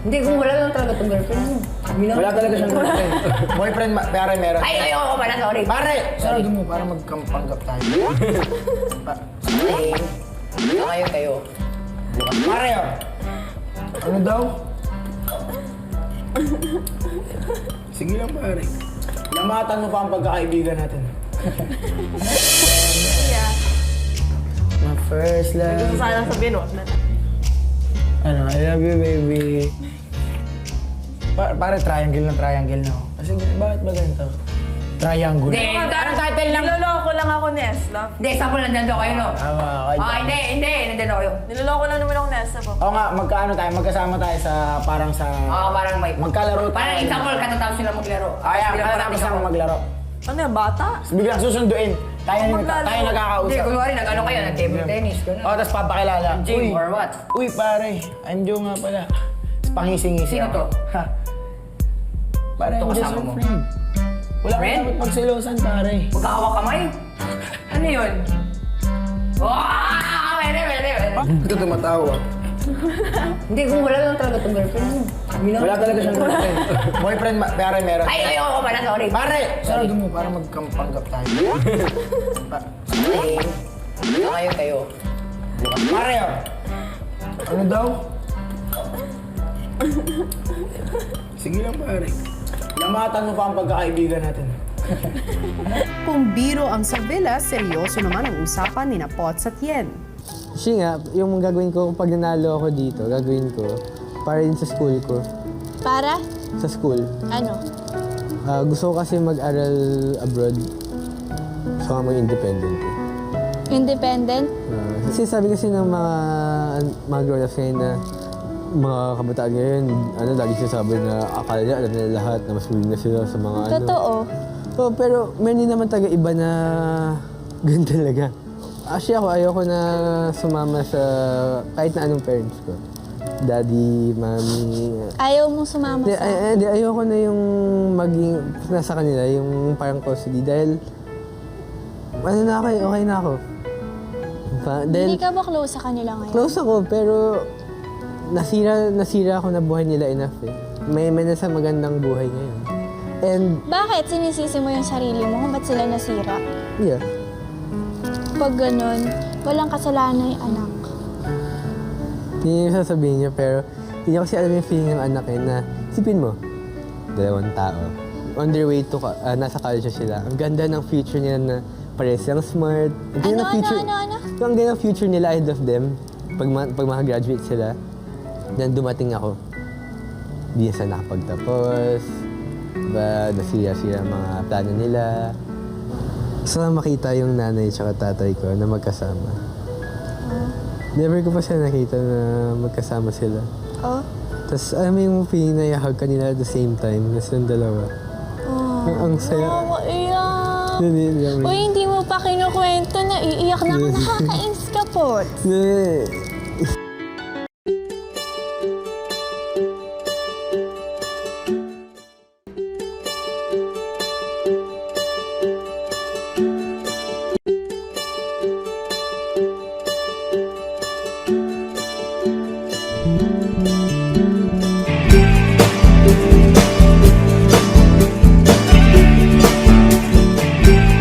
Hindi, kung wala lang talaga itong girlfriend mo. Wala talaga siyang girlfriend. Boyfriend, pare meron. Ay, ayoko pala, sorry. Pare! Sarado mo para magkampanggap tayo. Ay, kayo kayo. Pare, oh. Ano daw? Sige lang, pare. Lamatan mo pa ang pagkakaibigan natin. Yeah. My first Gusto love. sana sabihin, wag na. Ano, I love you, baby. Pare, triangle na ako. Kasi bakit ba ganito? Triangle. Hindi, anong title lang? Niloloko lang ako ni Esla. Hindi, sample nandyan daw kayo, no? Tama, kayo. Hindi, nandyan daw kayo. Niloloko lang naman ako ni Esla po. Oo nga, magkasama tayo sa parang sa... Parang may... Magkalaro tayo. Parang example, katatapos sila maglaro. Ayan, Biglang katatapos parang lang maglaro. Ano yan, bata? Biglang susunduin. Tayo Hindi, nagkakausap. kunwari, nag-ano kayo, nag-table tennis, gano'n. Oh, tapos papakilala. Gym or what? Uy, pare. I'm Joe nga pala. Tapos pangising-ngisi Sino to? Ha? Pare, Ito I'm just kasama a mo. friend. Wala ka Friend? dapat magsilosan, pare. Magkahawak kamay? Ano yun? Wow! Pwede. Ito tumatawa. Hindi, kung wala lang talaga itong girlfriend mo. Wala talaga siyang girlfriend. Boyfriend, pare meron. Ay, ayoko pala, sorry. Pare! Sarado mo para magkampanggap tayo. Ay, kayo. Pare, oh. Ano daw? Sige lang, pare. Lamatan mo pa ang pagkakaibigan natin. Kung biro ang sa villa, seryoso naman ang usapan ni Pots at Yen. Kasi nga, yung gagawin ko pag nanalo ako dito, gagawin ko para rin sa school ko. Para? Sa school. Ano? Gusto ko kasi mag-aral abroad. Gusto ko mag-independent. Independent? Kasi sabi kasi ng mga grown-ups ngayon na mga kabataan ngayon, lagi sinasabi na akala nila, alam nila lahat, na mas willing na sila sa mga Totoo. Oh, pero meron din naman taga-iba na ganun talaga. Actually ako, ayoko na sumama sa kahit na anong parents ko. Daddy, mommy. Ayaw mong sumama sa... Ayoko na yung maging nasa kanila, yung parang custody. Dahil, okay na ako. Hindi ka ba close sa kanila ngayon? Close ako, pero nasira ako na buhay nila enough eh. May nasa magandang buhay ngayon. And, Bakit? Sinisisi mo yung sarili mo? Ba't sila nasira? yeah. Pag ganun, walang kasalanan yung anak. Hindi yung sasabihin niya, pero hindi kasi alam yung feeling ng anak eh, na isipin mo, dalawang tao. On their way to, nasa college na sila. Ang ganda ng future nila na parehas lang smart. Ang ganda ng future, Ano? Ang ganda ng future nila ahead of them. Pag makagraduate sila, then dumating ako. Di na sila nakapagtapos. Nasira mga plano nila. Sana makita yung nanay at tatay ko na magkasama. Never ko pa sila nakita na magkasama sila. Oh? Tapos alam mo yung feeling na ihahag ka nila at the same time, na silang dalawa. Oh. Ang saya. Iyak. Hindi. Uy, hindi mo pa kinukwento na iiyak na ako. Nakakainis ka po.